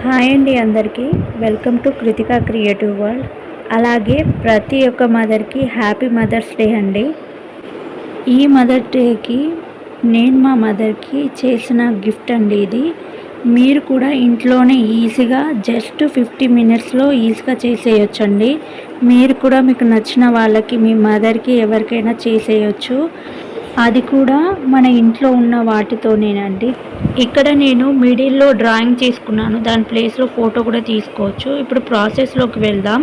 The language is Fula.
హాయ్ అండి అందరికీ. Welcome to Kritika creative world. అలాగే ప్రతి ఒక్క మదర్కి హ్యాపీ మదర్స్ డే అండి. ఈ మదర్ డేకి నేను మా మదర్కి చేసిన గిఫ్ట్ అండి ఇది. మీరు కూడా ఇంట్లోనే ఈజీగా జస్ట్ 50 మినిట్స్లో ఈజీగా చేసేయచ్చండి. మీరు కూడా మీకు నచ్చిన వాళ్ళకి, మీ మదర్కి ఎవరికైనా చేసేయచ్చు. అది కూడా మన ఇంట్లో ఉన్న వాటితోనేనండి. ఇక్కడ నేను మిడిల్లో డ్రాయింగ్ చేసుకున్నాను. దాని ప్లేస్లో ఫోటో కూడా తీసుకోవచ్చు. ఇప్పుడు ప్రాసెస్లోకి వెళ్దాం.